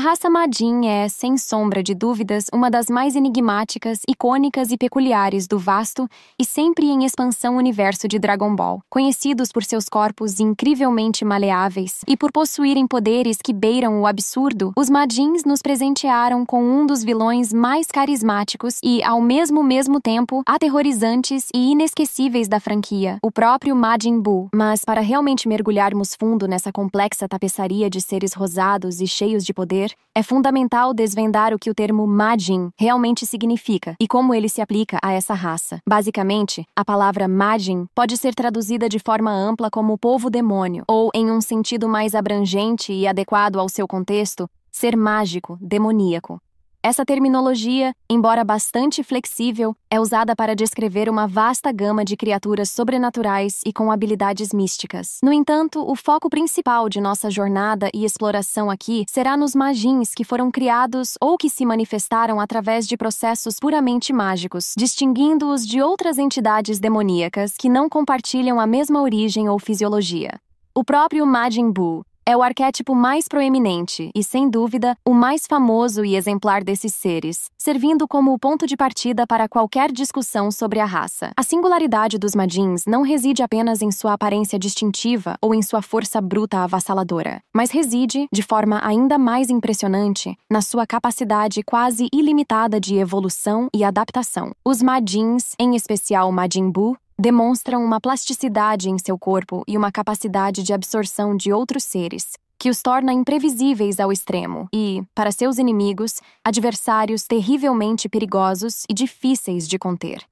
raça Majin é, sem sombra de dúvidas, uma das mais enigmáticas, icônicas e peculiares do vasto e sempre em expansão universo de Dragon Ball. Conhecidos por seus corpos incrivelmente maleáveis e por possuírem poderes que beiram o absurdo, os Majins nos presentearam com um dos vilões mais carismáticos e, ao mesmo tempo, aterrorizantes e inesquecíveis da franquia, o próprio Majin Buu. Mas para realmente mergulharmos fundo nessa complexa tapeçaria de seres rosados e cheios de poder, é fundamental desvendar o que o termo Majin realmente significa e como ele se aplica a essa raça. Basicamente, a palavra Majin pode ser traduzida de forma ampla como povo-demônio, ou, em um sentido mais abrangente e adequado ao seu contexto, ser mágico, demoníaco. Essa terminologia, embora bastante flexível, é usada para descrever uma vasta gama de criaturas sobrenaturais e com habilidades místicas. No entanto, o foco principal de nossa jornada e exploração aqui será nos Majins que foram criados ou que se manifestaram através de processos puramente mágicos, distinguindo-os de outras entidades demoníacas que não compartilham a mesma origem ou fisiologia. O próprio Majin Buu é o arquétipo mais proeminente e, sem dúvida, o mais famoso e exemplar desses seres, servindo como o ponto de partida para qualquer discussão sobre a raça. A singularidade dos Majins não reside apenas em sua aparência distintiva ou em sua força bruta avassaladora, mas reside, de forma ainda mais impressionante, na sua capacidade quase ilimitada de evolução e adaptação. Os Majins, em especial Majin Buu, demonstram uma plasticidade em seu corpo e uma capacidade de absorção de outros seres, que os torna imprevisíveis ao extremo e, para seus inimigos, adversários terrivelmente perigosos e difíceis de conter.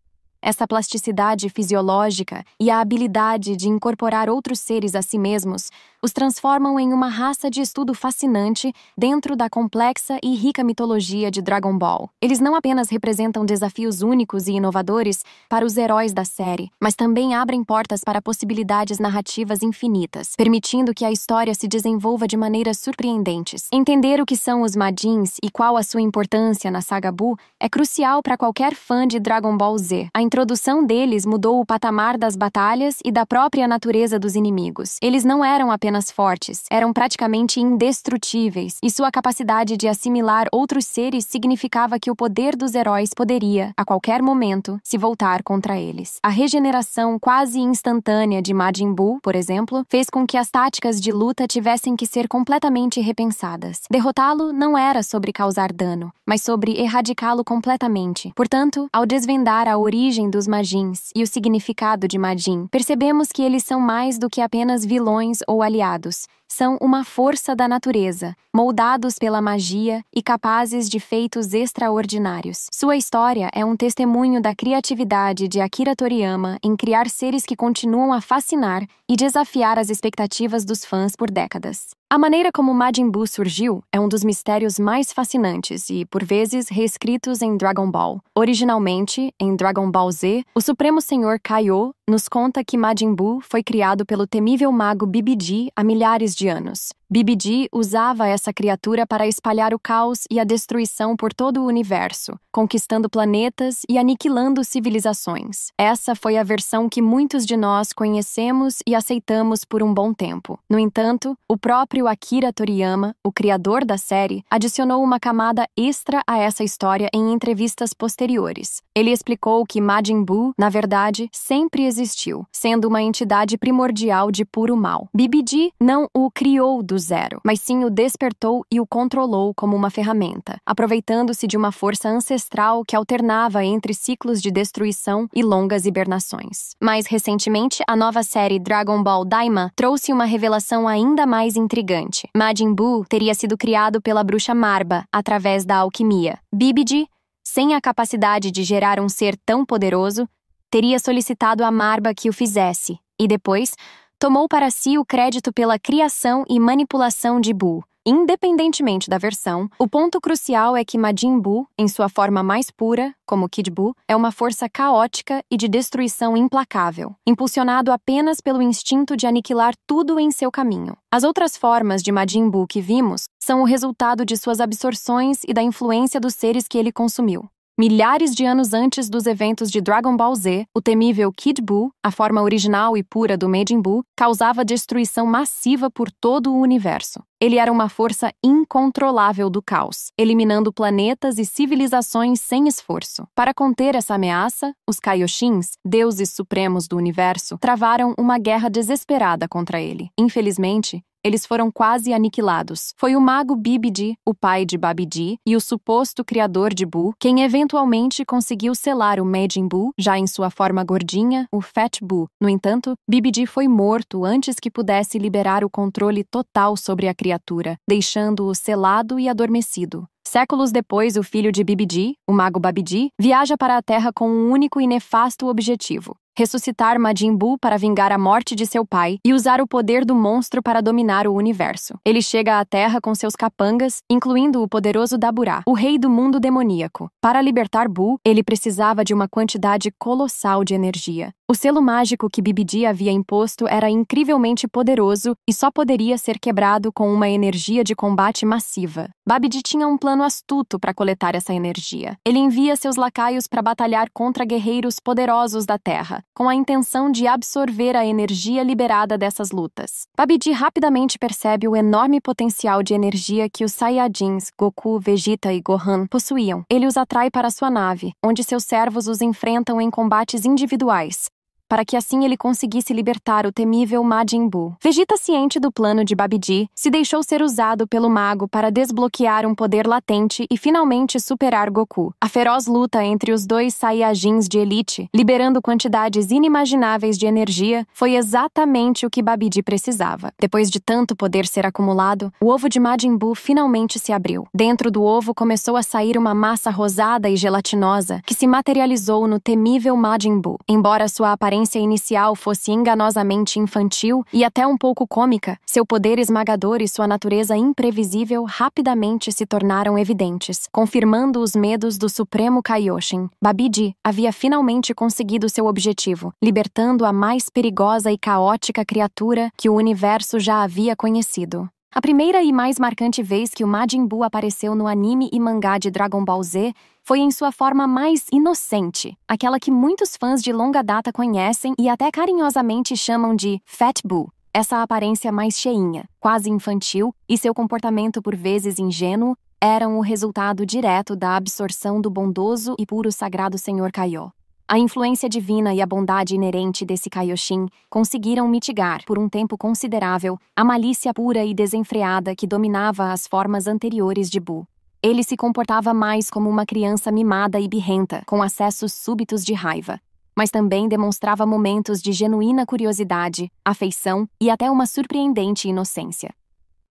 Essa plasticidade fisiológica e a habilidade de incorporar outros seres a si mesmos os transformam em uma raça de estudo fascinante dentro da complexa e rica mitologia de Dragon Ball. Eles não apenas representam desafios únicos e inovadores para os heróis da série, mas também abrem portas para possibilidades narrativas infinitas, permitindo que a história se desenvolva de maneiras surpreendentes. Entender o que são os Majins e qual a sua importância na saga Buu é crucial para qualquer fã de Dragon Ball Z. A introdução deles mudou o patamar das batalhas e da própria natureza dos inimigos. Eles não eram apenas fortes, eram praticamente indestrutíveis, e sua capacidade de assimilar outros seres significava que o poder dos heróis poderia, a qualquer momento, se voltar contra eles. A regeneração quase instantânea de Majin Buu, por exemplo, fez com que as táticas de luta tivessem que ser completamente repensadas. Derrotá-lo não era sobre causar dano, mas sobre erradicá-lo completamente. Portanto, ao desvendar a origem dos Majins e o significado de Majin, percebemos que eles são mais do que apenas vilões ou aliados. São uma força da natureza, moldados pela magia e capazes de feitos extraordinários. Sua história é um testemunho da criatividade de Akira Toriyama em criar seres que continuam a fascinar e desafiar as expectativas dos fãs por décadas. A maneira como Majin Buu surgiu é um dos mistérios mais fascinantes e, por vezes, reescritos em Dragon Ball. Originalmente, em Dragon Ball Z, o Supremo Senhor Kaiô nos conta que Majin Buu foi criado pelo temível mago Bibidi há milhares de anos. Bibidi usava essa criatura para espalhar o caos e a destruição por todo o universo, conquistando planetas e aniquilando civilizações. Essa foi a versão que muitos de nós conhecemos e aceitamos por um bom tempo. No entanto, o próprio Akira Toriyama, o criador da série, adicionou uma camada extra a essa história em entrevistas posteriores. Ele explicou que Majin Buu, na verdade, sempre existiu, sendo uma entidade primordial de puro mal. Bibidi não o criou do zero, mas sim o despertou e o controlou como uma ferramenta, aproveitando-se de uma força ancestral que alternava entre ciclos de destruição e longas hibernações. Mais recentemente, a nova série Dragon Ball Daima trouxe uma revelação ainda mais intrigante. Majin Buu teria sido criado pela bruxa Marba, através da alquimia. Bibidi, sem a capacidade de gerar um ser tão poderoso, teria solicitado a Marba que o fizesse, e depois tomou para si o crédito pela criação e manipulação de Buu. Independentemente da versão, o ponto crucial é que Majin Buu, em sua forma mais pura, como Kid Buu, é uma força caótica e de destruição implacável, impulsionado apenas pelo instinto de aniquilar tudo em seu caminho. As outras formas de Majin Buu que vimos são o resultado de suas absorções e da influência dos seres que ele consumiu. Milhares de anos antes dos eventos de Dragon Ball Z, o temível Kid Buu, a forma original e pura do Majin Buu, causava destruição massiva por todo o universo. Ele era uma força incontrolável do caos, eliminando planetas e civilizações sem esforço. Para conter essa ameaça, os Kaioshins, deuses supremos do universo, travaram uma guerra desesperada contra ele. Infelizmente, eles foram quase aniquilados. Foi o mago Bibidi, o pai de Babidi, e o suposto criador de Buu, quem eventualmente conseguiu selar o Majin Buu, já em sua forma gordinha, o Fat Buu. No entanto, Bibidi foi morto antes que pudesse liberar o controle total sobre a criatura, deixando-o selado e adormecido. Séculos depois, o filho de Bibidi, o mago Babidi, viaja para a Terra com um único e nefasto objetivo: ressuscitar Majin Buu para vingar a morte de seu pai e usar o poder do monstro para dominar o universo. Ele chega à Terra com seus capangas, incluindo o poderoso Daburá, o rei do mundo demoníaco. Para libertar Buu, ele precisava de uma quantidade colossal de energia. O selo mágico que Bibidi havia imposto era incrivelmente poderoso e só poderia ser quebrado com uma energia de combate massiva. Babidi tinha um plano astuto para coletar essa energia. Ele envia seus lacaios para batalhar contra guerreiros poderosos da Terra, com a intenção de absorver a energia liberada dessas lutas. Babidi rapidamente percebe o enorme potencial de energia que os Saiyajins, Goku, Vegeta e Gohan, possuíam. Ele os atrai para sua nave, onde seus servos os enfrentam em combates individuais, para que assim ele conseguisse libertar o temível Majin Buu. Vegeta, ciente do plano de Babidi, se deixou ser usado pelo mago para desbloquear um poder latente e finalmente superar Goku. A feroz luta entre os dois Saiyajins de elite, liberando quantidades inimagináveis de energia, foi exatamente o que Babidi precisava. Depois de tanto poder ser acumulado, o ovo de Majin Buu finalmente se abriu. Dentro do ovo começou a sair uma massa rosada e gelatinosa que se materializou no temível Majin Buu. Embora sua aparência inicial fosse enganosamente infantil e até um pouco cômica, seu poder esmagador e sua natureza imprevisível rapidamente se tornaram evidentes, confirmando os medos do Supremo Kaioshin. Babidi havia finalmente conseguido seu objetivo, libertando a mais perigosa e caótica criatura que o universo já havia conhecido. A primeira e mais marcante vez que o Majin Buu apareceu no anime e mangá de Dragon Ball Z foi em sua forma mais inocente, aquela que muitos fãs de longa data conhecem e até carinhosamente chamam de Fat Buu. Essa aparência mais cheinha, quase infantil, e seu comportamento por vezes ingênuo eram o resultado direto da absorção do bondoso e puro sagrado Senhor Kaiô. A influência divina e a bondade inerente desse Kaioshin conseguiram mitigar, por um tempo considerável, a malícia pura e desenfreada que dominava as formas anteriores de Buu. Ele se comportava mais como uma criança mimada e birrenta, com acessos súbitos de raiva, mas também demonstrava momentos de genuína curiosidade, afeição e até uma surpreendente inocência.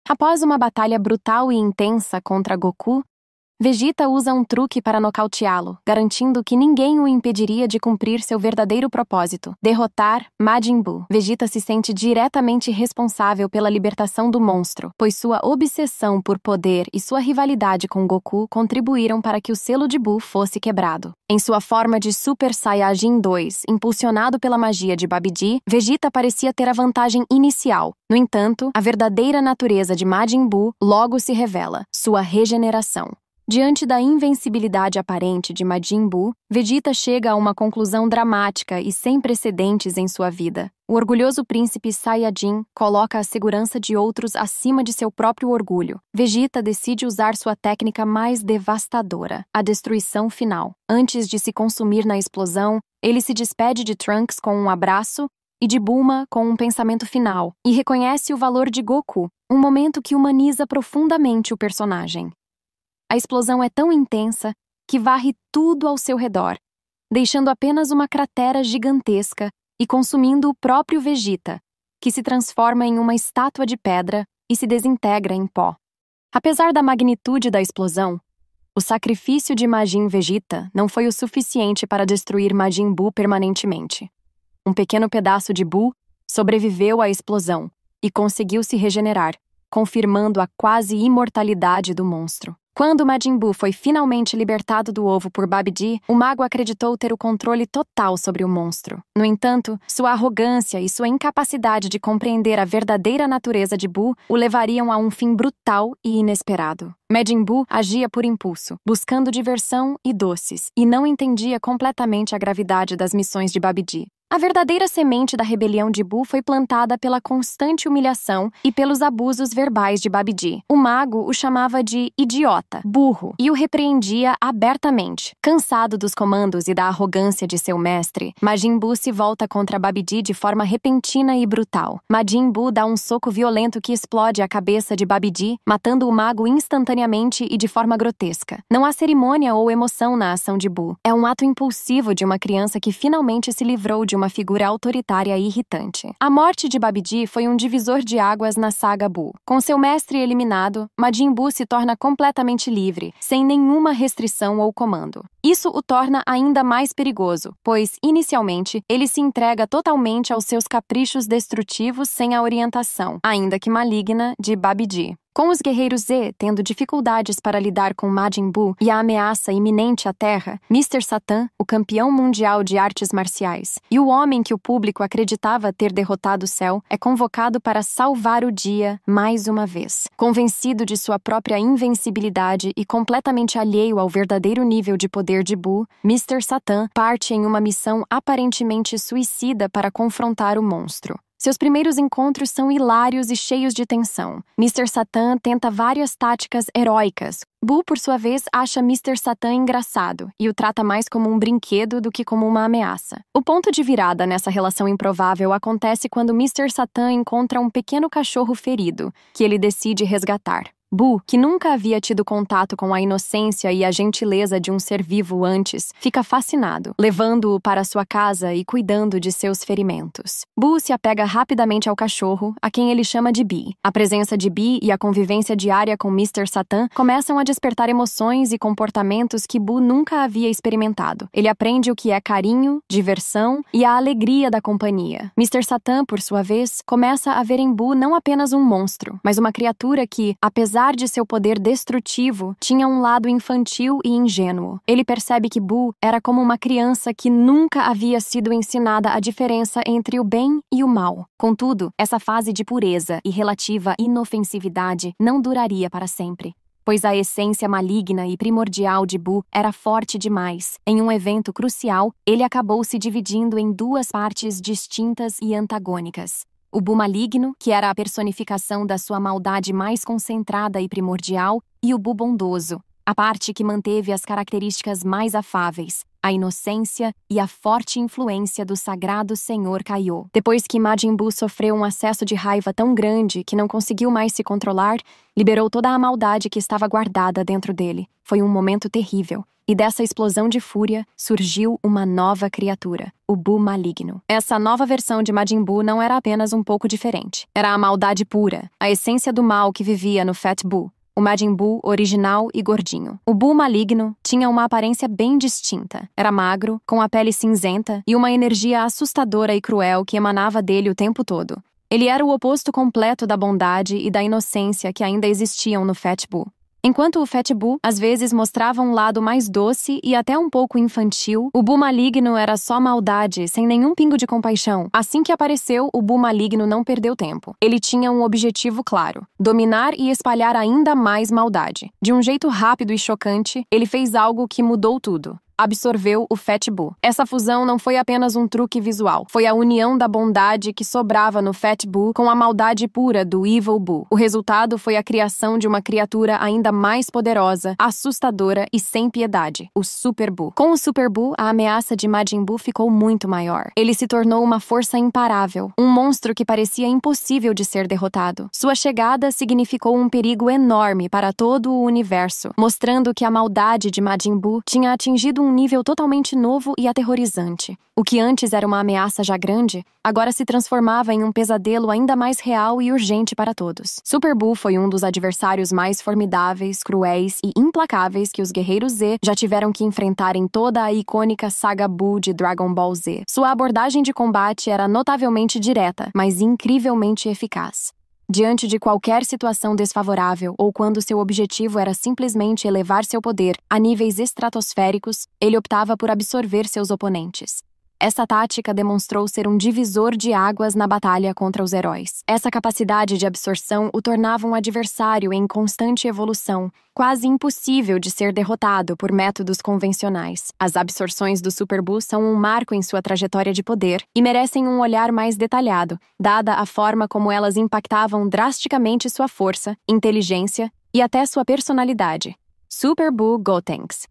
Após uma batalha brutal e intensa contra Goku, Vegeta usa um truque para nocauteá-lo, garantindo que ninguém o impediria de cumprir seu verdadeiro propósito: derrotar Majin Buu. Vegeta se sente diretamente responsável pela libertação do monstro, pois sua obsessão por poder e sua rivalidade com Goku contribuíram para que o selo de Buu fosse quebrado. Em sua forma de Super Saiyajin 2, impulsionado pela magia de Babidi, Vegeta parecia ter a vantagem inicial. No entanto, a verdadeira natureza de Majin Buu logo se revela: sua regeneração. Diante da invencibilidade aparente de Majin Buu, Vegeta chega a uma conclusão dramática e sem precedentes em sua vida. O orgulhoso príncipe Saiyajin coloca a segurança de outros acima de seu próprio orgulho. Vegeta decide usar sua técnica mais devastadora, a destruição final. Antes de se consumir na explosão, ele se despede de Trunks com um abraço e de Bulma com um pensamento final, e reconhece o valor de Goku, um momento que humaniza profundamente o personagem. A explosão é tão intensa que varre tudo ao seu redor, deixando apenas uma cratera gigantesca e consumindo o próprio Vegeta, que se transforma em uma estátua de pedra e se desintegra em pó. Apesar da magnitude da explosão, o sacrifício de Majin Vegeta não foi o suficiente para destruir Majin Buu permanentemente. Um pequeno pedaço de Buu sobreviveu à explosão e conseguiu se regenerar, confirmando a quase imortalidade do monstro. Quando Majin Buu foi finalmente libertado do ovo por Babidi, o mago acreditou ter o controle total sobre o monstro. No entanto, sua arrogância e sua incapacidade de compreender a verdadeira natureza de Buu o levariam a um fim brutal e inesperado. Majin Buu agia por impulso, buscando diversão e doces, e não entendia completamente a gravidade das missões de Babidi. A verdadeira semente da rebelião de Buu foi plantada pela constante humilhação e pelos abusos verbais de Babidi. O mago o chamava de idiota, burro, e o repreendia abertamente. Cansado dos comandos e da arrogância de seu mestre, Majin Buu se volta contra Babidi de forma repentina e brutal. Majin Buu dá um soco violento que explode a cabeça de Babidi, matando o mago instantaneamente e de forma grotesca. Não há cerimônia ou emoção na ação de Buu. É um ato impulsivo de uma criança que finalmente se livrou de uma figura autoritária e irritante. A morte de Babidi foi um divisor de águas na saga Buu. Com seu mestre eliminado, Majin Buu se torna completamente livre, sem nenhuma restrição ou comando. Isso o torna ainda mais perigoso, pois, inicialmente, ele se entrega totalmente aos seus caprichos destrutivos sem a orientação, ainda que maligna, de Babidi. Com os guerreiros Z tendo dificuldades para lidar com Majin Buu e a ameaça iminente à Terra, Mr. Satan, o campeão mundial de artes marciais, e o homem que o público acreditava ter derrotado o céu, é convocado para salvar o dia mais uma vez. Convencido de sua própria invencibilidade e completamente alheio ao verdadeiro nível de poder de Buu, Mr. Satan parte em uma missão aparentemente suicida para confrontar o monstro. Seus primeiros encontros são hilários e cheios de tensão. Mr. Satan tenta várias táticas heróicas. Buu, por sua vez, acha Mr. Satan engraçado e o trata mais como um brinquedo do que como uma ameaça. O ponto de virada nessa relação improvável acontece quando Mr. Satan encontra um pequeno cachorro ferido, que ele decide resgatar. Buu, que nunca havia tido contato com a inocência e a gentileza de um ser vivo antes, fica fascinado, levando-o para sua casa e cuidando de seus ferimentos. Buu se apega rapidamente ao cachorro, a quem ele chama de Bi. A presença de Bi e a convivência diária com Mr. Satan começam a despertar emoções e comportamentos que Buu nunca havia experimentado. Ele aprende o que é carinho, diversão e a alegria da companhia. Mr. Satan, por sua vez, começa a ver em Buu não apenas um monstro, mas uma criatura que, apesar de seu poder destrutivo, tinha um lado infantil e ingênuo. Ele percebe que Buu era como uma criança que nunca havia sido ensinada a diferença entre o bem e o mal. Contudo, essa fase de pureza e relativa inofensividade não duraria para sempre, pois a essência maligna e primordial de Buu era forte demais. Em um evento crucial, ele acabou se dividindo em duas partes distintas e antagônicas. O Buu maligno, que era a personificação da sua maldade mais concentrada e primordial, e o Buu bondoso, a parte que manteve as características mais afáveis, a inocência e a forte influência do sagrado Senhor Kaiô. Depois que Majin Buu sofreu um acesso de raiva tão grande que não conseguiu mais se controlar, liberou toda a maldade que estava guardada dentro dele. Foi um momento terrível. E dessa explosão de fúria surgiu uma nova criatura, o Buu maligno. Essa nova versão de Majin Buu não era apenas um pouco diferente. Era a maldade pura, a essência do mal que vivia no Fat Buu, o Majin Buu original e gordinho. O Buu maligno tinha uma aparência bem distinta. Era magro, com a pele cinzenta e uma energia assustadora e cruel que emanava dele o tempo todo. Ele era o oposto completo da bondade e da inocência que ainda existiam no Fat Buu. Enquanto o Fat Buu às vezes mostrava um lado mais doce e até um pouco infantil, o Buu maligno era só maldade, sem nenhum pingo de compaixão. Assim que apareceu, o Buu maligno não perdeu tempo. Ele tinha um objetivo claro: dominar e espalhar ainda mais maldade. De um jeito rápido e chocante, ele fez algo que mudou tudo. Absorveu o Fat Buu. Essa fusão não foi apenas um truque visual, foi a união da bondade que sobrava no Fat Buu com a maldade pura do Evil Buu. O resultado foi a criação de uma criatura ainda mais poderosa, assustadora e sem piedade, o Super Buu. Com o Super Buu, a ameaça de Majin Buu ficou muito maior. Ele se tornou uma força imparável, um monstro que parecia impossível de ser derrotado. Sua chegada significou um perigo enorme para todo o universo, mostrando que a maldade de Majin Buu tinha atingido um nível totalmente novo e aterrorizante. O que antes era uma ameaça já grande, agora se transformava em um pesadelo ainda mais real e urgente para todos. Super Buu foi um dos adversários mais formidáveis, cruéis e implacáveis que os Guerreiros Z já tiveram que enfrentar em toda a icônica saga Buu de Dragon Ball Z. Sua abordagem de combate era notavelmente direta, mas incrivelmente eficaz. Diante de qualquer situação desfavorável ou quando seu objetivo era simplesmente elevar seu poder a níveis estratosféricos, ele optava por absorver seus oponentes. Essa tática demonstrou ser um divisor de águas na batalha contra os heróis. Essa capacidade de absorção o tornava um adversário em constante evolução, quase impossível de ser derrotado por métodos convencionais. As absorções do Super Buu são um marco em sua trajetória de poder e merecem um olhar mais detalhado, dada a forma como elas impactavam drasticamente sua força, inteligência e até sua personalidade. Super Buu Gotenks.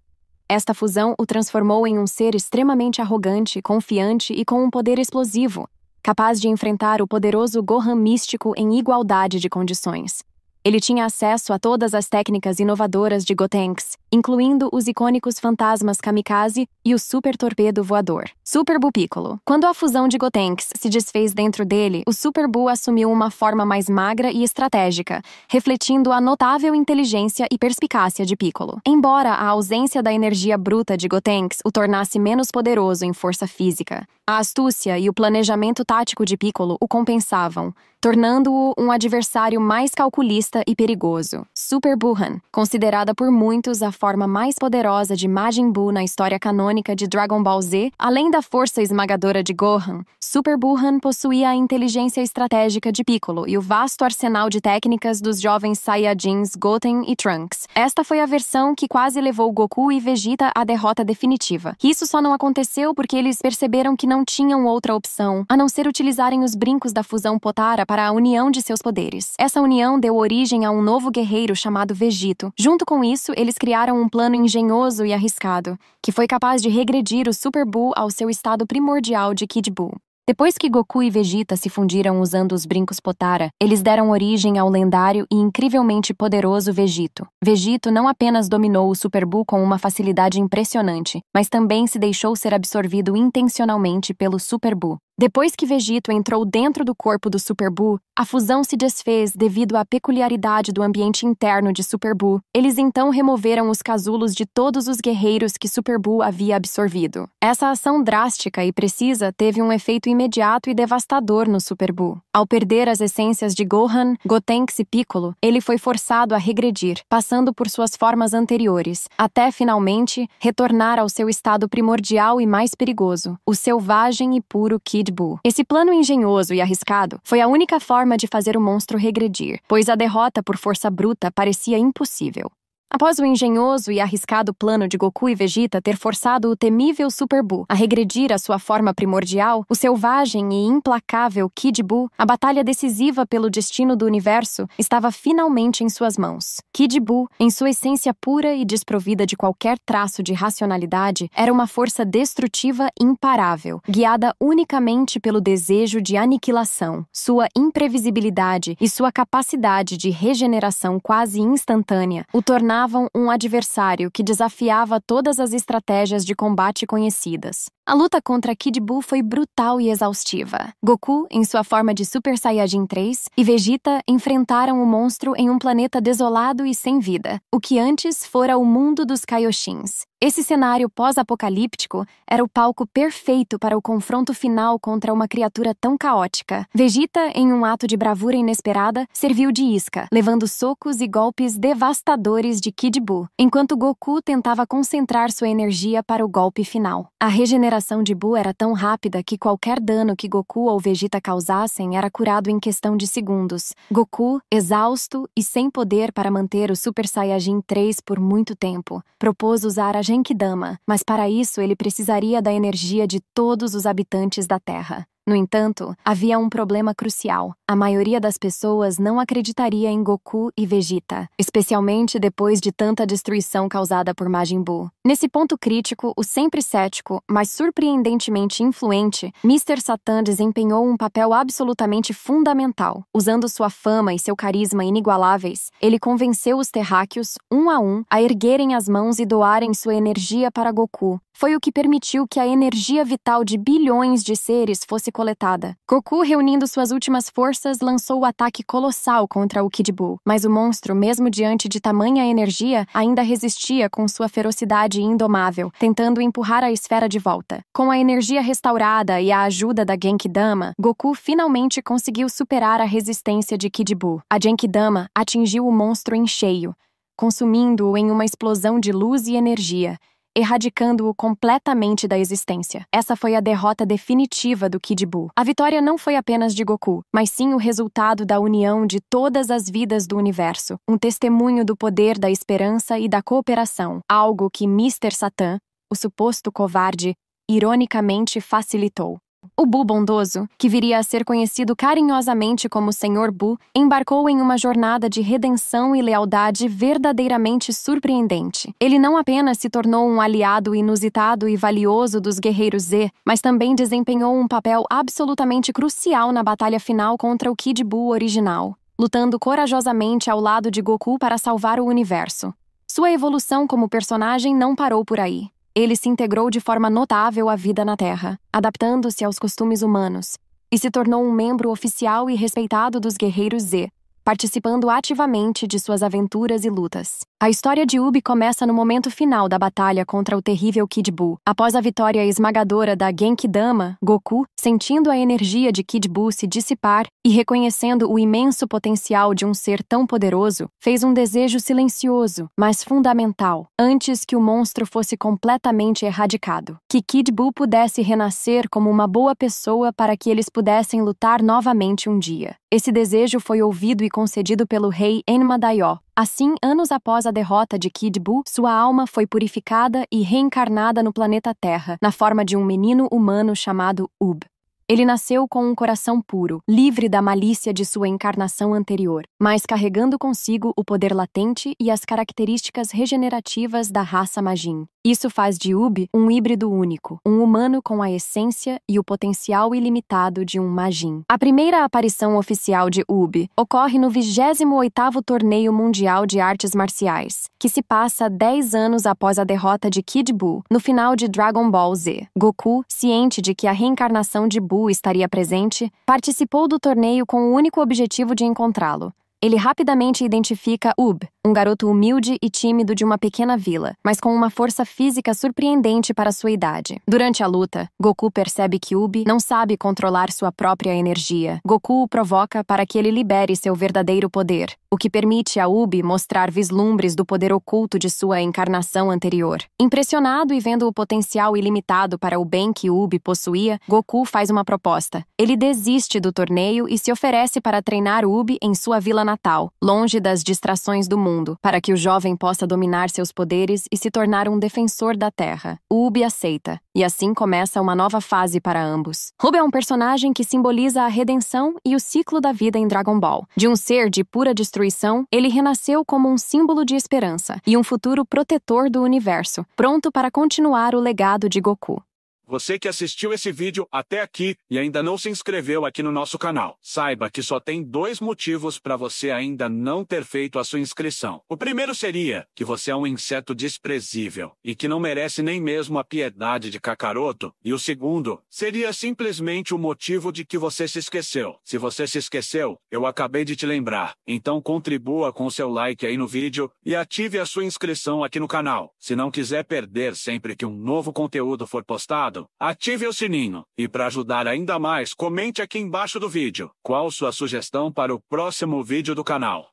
Esta fusão o transformou em um ser extremamente arrogante, confiante e com um poder explosivo, capaz de enfrentar o poderoso Gohan místico em igualdade de condições. Ele tinha acesso a todas as técnicas inovadoras de Gotenks, incluindo os icônicos fantasmas kamikaze e o super torpedo voador. Super Buu Piccolo. Quando a fusão de Gotenks se desfez dentro dele, o Super Buu assumiu uma forma mais magra e estratégica, refletindo a notável inteligência e perspicácia de Piccolo. Embora a ausência da energia bruta de Gotenks o tornasse menos poderoso em força física, a astúcia e o planejamento tático de Piccolo o compensavam, tornando-o um adversário mais calculista e perigoso. Super Buuhan, considerada por muitos a forma mais poderosa de Majin Buu na história canônica de Dragon Ball Z, além da força esmagadora de Gohan, Super Buuhan possuía a inteligência estratégica de Piccolo e o vasto arsenal de técnicas dos jovens Saiyajins Goten e Trunks. Esta foi a versão que quase levou Goku e Vegeta à derrota definitiva. Isso só não aconteceu porque eles perceberam que não tinham outra opção, a não ser utilizarem os brincos da fusão Potara para a união de seus poderes. Essa união deu origem a um novo guerreiro chamado Vegito. Junto com isso, eles criaram um plano engenhoso e arriscado, que foi capaz de regredir o Super Buu ao seu estado primordial de Kid Buu. Depois que Goku e Vegeta se fundiram usando os brincos Potara, eles deram origem ao lendário e incrivelmente poderoso Vegito. Vegito não apenas dominou o Super Buu com uma facilidade impressionante, mas também se deixou ser absorvido intencionalmente pelo Super Buu. Depois que Vegito entrou dentro do corpo do Super Buu, a fusão se desfez devido à peculiaridade do ambiente interno de Super Buu. Eles então removeram os casulos de todos os guerreiros que Super Buu havia absorvido. Essa ação drástica e precisa teve um efeito imediato e devastador no Super Buu. Ao perder as essências de Gohan, Gotenks e Piccolo, ele foi forçado a regredir, passando por suas formas anteriores, até finalmente retornar ao seu estado primordial e mais perigoso, o selvagem e puro Kid Buu. Esse plano engenhoso e arriscado foi a única forma de fazer o monstro regredir, pois a derrota por força bruta parecia impossível. Após o engenhoso e arriscado plano de Goku e Vegeta ter forçado o temível Super Buu a regredir à sua forma primordial, o selvagem e implacável Kid Buu, a batalha decisiva pelo destino do universo, estava finalmente em suas mãos. Kid Buu, em sua essência pura e desprovida de qualquer traço de racionalidade, era uma força destrutiva imparável, guiada unicamente pelo desejo de aniquilação. Sua imprevisibilidade e sua capacidade de regeneração quase instantânea o tornavam um adversário que desafiava todas as estratégias de combate conhecidas. A luta contra Kid Buu foi brutal e exaustiva. Goku, em sua forma de Super Saiyajin 3, e Vegeta enfrentaram o monstro em um planeta desolado e sem vida, o que antes fora o mundo dos Kaioshins. Esse cenário pós-apocalíptico era o palco perfeito para o confronto final contra uma criatura tão caótica. Vegeta, em um ato de bravura inesperada, serviu de isca, levando socos e golpes devastadores de Kid Buu, enquanto Goku tentava concentrar sua energia para o golpe final. A regeneração de Buu era tão rápida que qualquer dano que Goku ou Vegeta causassem era curado em questão de segundos. Goku, exausto e sem poder para manter o Super Saiyajin 3 por muito tempo, propôs usar a Genkidama, mas para isso ele precisaria da energia de todos os habitantes da Terra. No entanto, havia um problema crucial. A maioria das pessoas não acreditaria em Goku e Vegeta, especialmente depois de tanta destruição causada por Majin Buu. Nesse ponto crítico, o sempre cético, mas surpreendentemente influente, Mr. Satan desempenhou um papel absolutamente fundamental. Usando sua fama e seu carisma inigualáveis, ele convenceu os terráqueos, um a erguerem as mãos e doarem sua energia para Goku, foi o que permitiu que a energia vital de bilhões de seres fosse coletada. Goku, reunindo suas últimas forças, lançou o ataque colossal contra o Kid Buu, mas o monstro, mesmo diante de tamanha energia, ainda resistia com sua ferocidade indomável, tentando empurrar a esfera de volta. Com a energia restaurada e a ajuda da Genkidama, Goku finalmente conseguiu superar a resistência de Kid Buu. A Genkidama atingiu o monstro em cheio, consumindo-o em uma explosão de luz e energia, erradicando-o completamente da existência. Essa foi a derrota definitiva do Kid Buu. A vitória não foi apenas de Goku, mas sim o resultado da união de todas as vidas do universo, um testemunho do poder da esperança e da cooperação, algo que Mr. Satan, o suposto covarde, ironicamente facilitou. O Buu bondoso, que viria a ser conhecido carinhosamente como Senhor Buu, embarcou em uma jornada de redenção e lealdade verdadeiramente surpreendente. Ele não apenas se tornou um aliado inusitado e valioso dos guerreiros Z, mas também desempenhou um papel absolutamente crucial na batalha final contra o Kid Buu original, lutando corajosamente ao lado de Goku para salvar o universo. Sua evolução como personagem não parou por aí. Ele se integrou de forma notável à vida na Terra, adaptando-se aos costumes humanos, e se tornou um membro oficial e respeitado dos Guerreiros Z, participando ativamente de suas aventuras e lutas. A história de Ubi começa no momento final da batalha contra o terrível Kid Buu. Após a vitória esmagadora da Genkidama, Goku, sentindo a energia de Kid Buu se dissipar e reconhecendo o imenso potencial de um ser tão poderoso, fez um desejo silencioso, mas fundamental, antes que o monstro fosse completamente erradicado. Que Kid Buu pudesse renascer como uma boa pessoa para que eles pudessem lutar novamente um dia. Esse desejo foi ouvido e concedido pelo rei Enma-Daioh. Assim, anos após a derrota de Kid Buu, sua alma foi purificada e reencarnada no planeta Terra, na forma de um menino humano chamado Ub. Ele nasceu com um coração puro, livre da malícia de sua encarnação anterior, mas carregando consigo o poder latente e as características regenerativas da raça Majin. Isso faz de Ub um híbrido único, um humano com a essência e o potencial ilimitado de um Majin. A primeira aparição oficial de Ub ocorre no 28º Torneio Mundial de Artes Marciais, que se passa 10 anos após a derrota de Kid Buu, no final de Dragon Ball Z. Goku, ciente de que a reencarnação de Buu estaria presente, participou do torneio com o único objetivo de encontrá-lo. Ele rapidamente identifica Ub, um garoto humilde e tímido de uma pequena vila, mas com uma força física surpreendente para sua idade. Durante a luta, Goku percebe que Ub não sabe controlar sua própria energia. Goku o provoca para que ele libere seu verdadeiro poder, o que permite a Ub mostrar vislumbres do poder oculto de sua encarnação anterior. Impressionado e vendo o potencial ilimitado para o bem que Ub possuía, Goku faz uma proposta. Ele desiste do torneio e se oferece para treinar Ub em sua vila natal, longe das distrações do mundo, para que o jovem possa dominar seus poderes e se tornar um defensor da Terra. Ub aceita, e assim começa uma nova fase para ambos. Ub é um personagem que simboliza a redenção e o ciclo da vida em Dragon Ball. De um ser de pura destruição, ele renasceu como um símbolo de esperança e um futuro protetor do universo, pronto para continuar o legado de Goku. Você que assistiu esse vídeo até aqui e ainda não se inscreveu aqui no nosso canal, saiba que só tem 2 motivos para você ainda não ter feito a sua inscrição. O primeiro seria que você é um inseto desprezível e que não merece nem mesmo a piedade de Kakaroto. E o segundo seria simplesmente o motivo de que você se esqueceu. Se você se esqueceu, eu acabei de te lembrar. Então contribua com o seu like aí no vídeo e ative a sua inscrição aqui no canal. Se não quiser perder sempre que um novo conteúdo for postado, ative o sininho. E para ajudar ainda mais, comente aqui embaixo do vídeo qual sua sugestão para o próximo vídeo do canal.